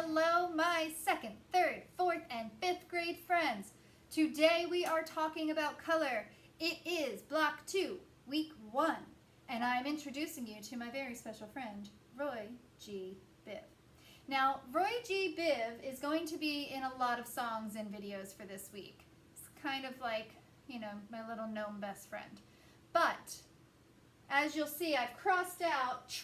Hello, my second, third, fourth, and fifth grade friends. Today we are talking about color. It is Block 2, Week 1, and I'm introducing you to my very special friend, Roy G. Biv. Now, Roy G. Biv is going to be in a lot of songs and videos for this week. It's kind of like, my little gnome best friend. But, as you'll see, I've crossed out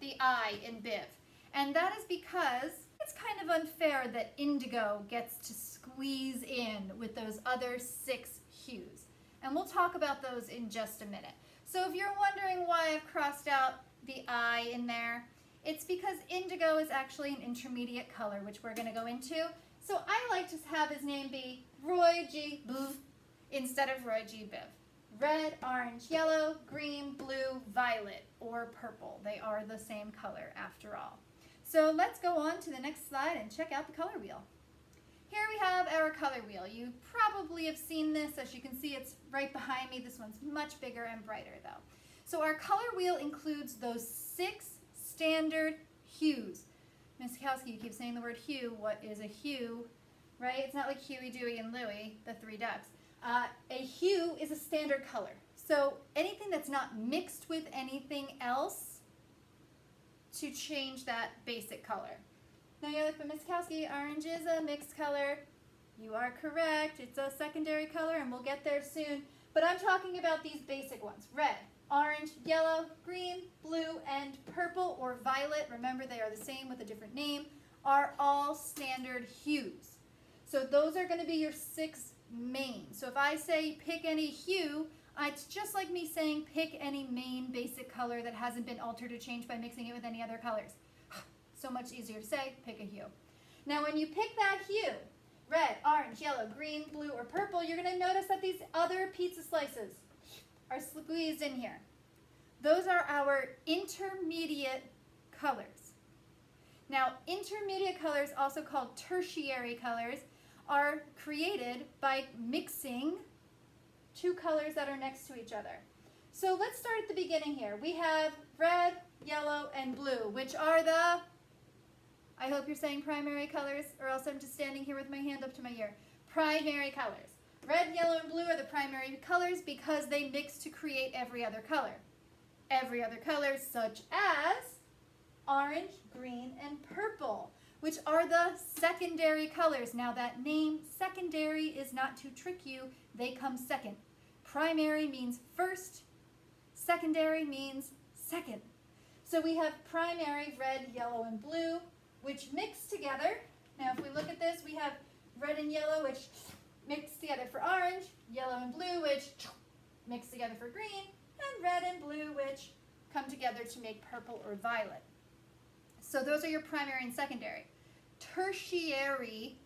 the I in Biv. And that is because it's kind of unfair that indigo gets to squeeze in with those other 6 hues. And we'll talk about those in just a minute. So if you're wondering why I've crossed out the I in there, it's because indigo is actually an intermediate color, which we're going to go into. So I like to have his name be Roy G. Biv instead of Roy G. Biv. Red, orange, yellow, green, blue, violet, or purple. They are the same color after all. So let's go on to the next slide and check out the color wheel. Here we have our color wheel. You probably have seen this. As you can see, it's right behind me. This one's much bigger and brighter though. So our color wheel includes those 6 standard hues. Miss Kowski, you keep saying the word hue. What is a hue? Right? It's not like Huey, Dewey, and Louie, the 3 ducks. A hue is a standard color. So anything that's not mixed with anything else to change that basic color. Now you're like, but Miss Kowski, orange is a mixed color. You are correct. It's a secondary color, and we'll get there soon. But I'm talking about these basic ones. Red, orange, yellow, green, blue, and purple or violet. Remember, they are the same with a different name, are all standard hues. So those are going to be your 6 main. So if I say pick any hue, it's just like me saying pick any main basic color that hasn't been altered or changed by mixing it with any other colors. So much easier to say, pick a hue. Now when you pick that hue, red, orange, yellow, green, blue, or purple, you're going to notice that these other pizza slices are squeezed in here. Those are our intermediate colors. Now intermediate colors, also called tertiary colors, are created by mixing 2 colors that are next to each other. So let's start at the beginning here. We have red, yellow, and blue, which are the, I hope you're saying primary colors, or else I'm just standing here with my hand up to my ear. Primary colors. Red, yellow, and blue are the primary colors because they mix to create every other color. Every other color such as orange, green, and purple, which are the secondary colors. Now that name, secondary, is not to trick you. They come second. Primary means first. Secondary means second. So we have primary, red, yellow, and blue, which mix together. Now if we look at this, we have red and yellow, which mix together for orange, yellow and blue, which mix together for green, and red and blue, which come together to make purple or violet. So those are your primary and secondary. Tertiary,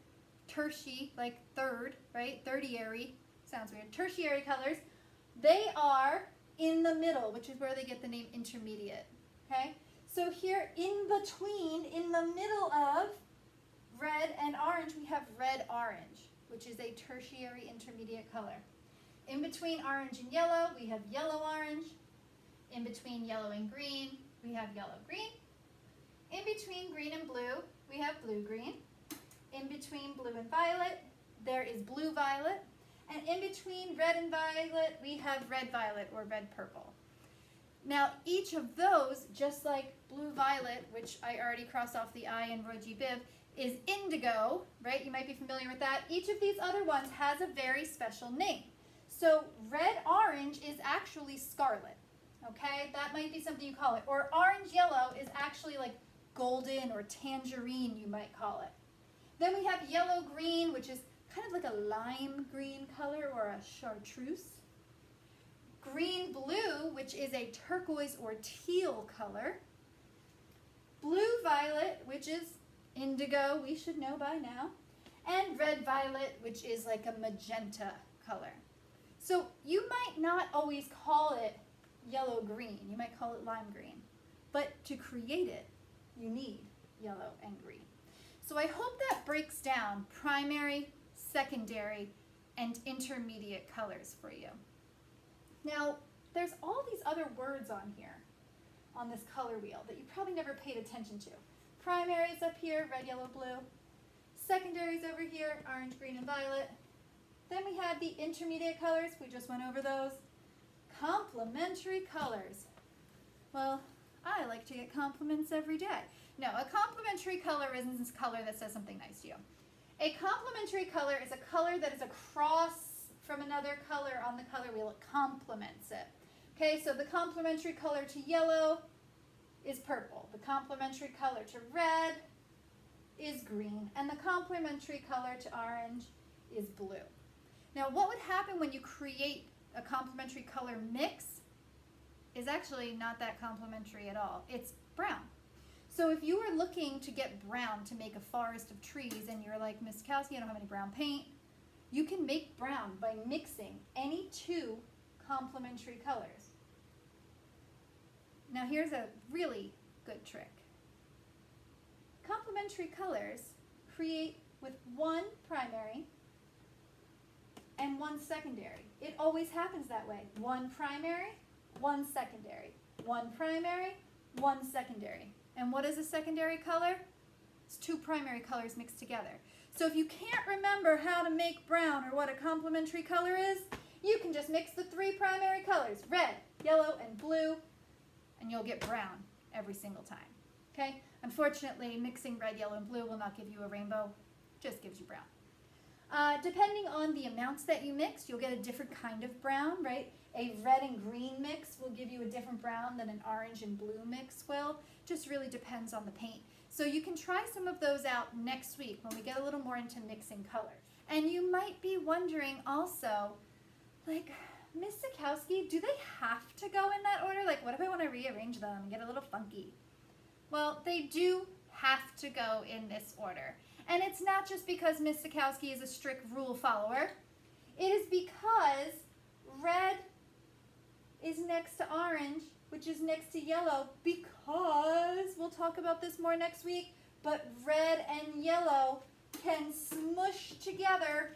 like third, right? Tertiary, sounds weird. Tertiary colors, they are in the middle, which is where they get the name intermediate, okay? So here in between, in the middle of red and orange, we have red-orange, which is a tertiary intermediate color. In between orange and yellow, we have yellow-orange. In between yellow and green, we have yellow-green. In between green and blue, we have blue-green. In between blue and violet, there is blue-violet. And in between red and violet, we have red-violet or red-purple. Now, each of those, just like blue-violet, which I already crossed off the I in Roy G. Biv, is indigo, right? You might be familiar with that. Each of these other ones has a very special name. So red-orange is actually scarlet, okay? That might be something you call it. Or orange-yellow is actually like golden or tangerine, you might call it. Then we have yellow-green, which is kind of like a lime green color or a chartreuse. Green-blue, which is a turquoise or teal color. Blue-violet, which is indigo, we should know by now. And red-violet, which is like a magenta color. So you might not always call it yellow-green. You might call it lime-green. But to create it, you need yellow and green. So I hope that breaks down primary, secondary, and intermediate colors for you. Now, there's all these other words on here, on this color wheel, that you probably never paid attention to. Primaries up here, red, yellow, blue. Secondaries over here, orange, green, and violet. Then we have the intermediate colors. We just went over those. Complementary colors. Well, I like to get compliments every day. No, a complementary color isn't this color that says something nice to you. A complementary color is a color that is across from another color on the color wheel. It complements it. Okay, so the complementary color to yellow is purple. The complementary color to red is green. And the complementary color to orange is blue. Now, what would happen when you create a complementary color mix is actually not that complementary at all. It's brown. So if you were looking to get brown to make a forest of trees and you're like, Miss Kowski, I don't have any brown paint, you can make brown by mixing any two complementary colors. Now here's a really good trick. Complementary colors create with one primary and one secondary. It always happens that way. One primary, one secondary. One primary, one secondary. And what is a secondary color? It's two primary colors mixed together. So if you can't remember how to make brown or what a complementary color is, you can just mix the three primary colors, red, yellow, and blue, and you'll get brown every single time. Okay? Unfortunately, mixing red, yellow, and blue will not give you a rainbow, just gives you brown. Depending on the amounts that you mix, you'll get a different kind of brown, right? A red and green mix will give you a different brown than an orange and blue mix will. Just really depends on the paint. So you can try some of those out next week when we get a little more into mixing color. And you might be wondering also, like, Miss Sikowski, do they have to go in that order? Like, what if I want to rearrange them and get a little funky? Well, they do have to go in this order. And it's not just because Miss Sikowski is a strict rule follower. It is because red is next to orange, which is next to yellow, because, we'll talk about this more next week, but red and yellow can smush together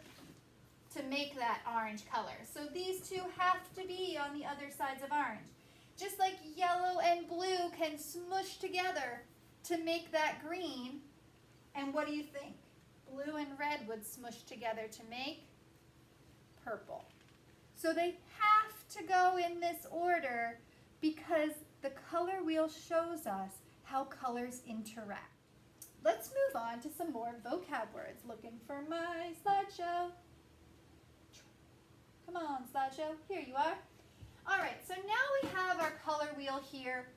to make that orange color. So these two have to be on the other sides of orange. Just like yellow and blue can smush together to make that green. And what do you think? Blue and red would smush together to make purple. So they have to go in this order because the color wheel shows us how colors interact. Let's move on to some more vocab words. Looking for my slideshow. Come on, slideshow. Here you are. All right, so now we have our color wheel here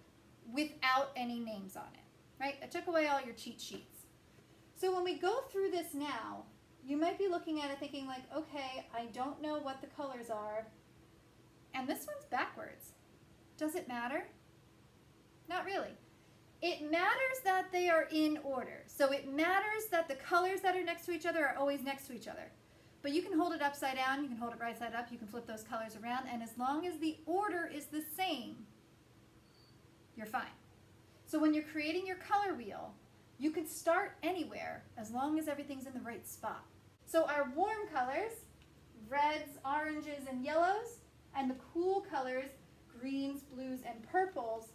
without any names on it, right? I took away all your cheat sheets. So when we go through this now, you might be looking at it thinking like, okay, I don't know what the colors are, and this one's backwards. Does it matter? Not really. It matters that they are in order. So it matters that the colors that are next to each other are always next to each other. But you can hold it upside down, you can hold it right side up, you can flip those colors around, and as long as the order is the same, you're fine. So when you're creating your color wheel, you can start anywhere as long as everything's in the right spot. So our warm colors, reds, oranges, and yellows, and the cool colors, greens, blues, and purples,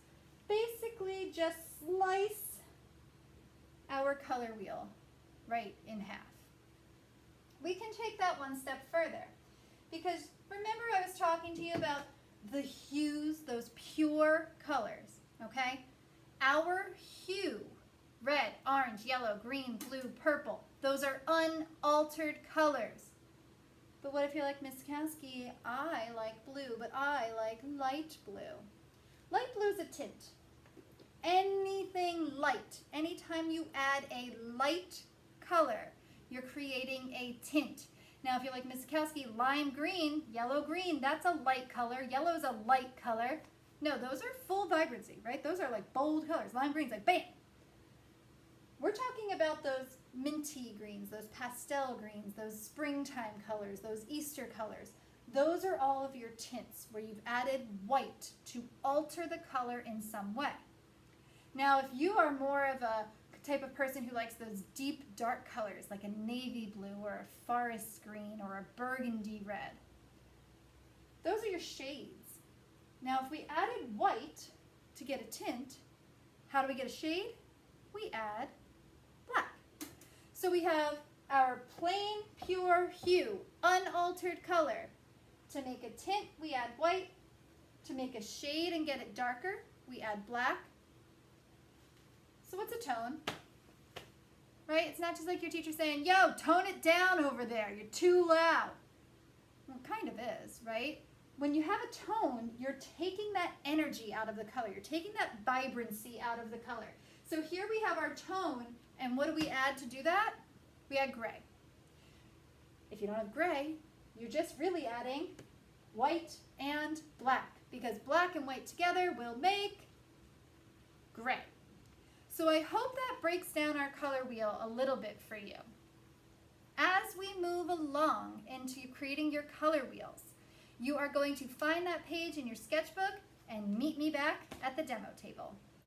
basically just slice our color wheel right in half. We can take that one step further because remember I was talking to you about the hues, those pure colors, okay? Our hue, red, orange, yellow, green, blue, purple, those are unaltered colors. But what if you're like, Miss Kowski, I like blue, but I like light blue. Light blue is a tint. Anything light, anytime you add a light color, you're creating a tint. Now, if you're like Miss Kowski, lime green, yellow green, that's a light color. Yellow is a light color. No, those are full vibrancy, right? Those are like bold colors. Lime green's like bam. We're talking about those minty greens, those pastel greens, those springtime colors, those Easter colors. Those are all of your tints where you've added white to alter the color in some way. Now, if you are more of a type of person who likes those deep dark colors like a navy blue or a forest green or a burgundy red, those are your shades. Now if we added white to get a tint, how do we get a shade? we add black. So we have our plain, pure hue, unaltered color. To make a tint, we add white. To make a shade and get it darker, we add black. So what's a tone? Right? It's not just like your teacher saying, yo, tone it down over there. You're too loud. Well, it kind of is, right? When you have a tone, you're taking that energy out of the color. You're taking that vibrancy out of the color. So here we have our tone, and what do we add to do that? We add gray. If you don't have gray, you're just really adding white and black, because black and white together will make gray. So I hope that breaks down our color wheel a little bit for you. As we move along into creating your color wheels, you are going to find that page in your sketchbook and meet me back at the demo table.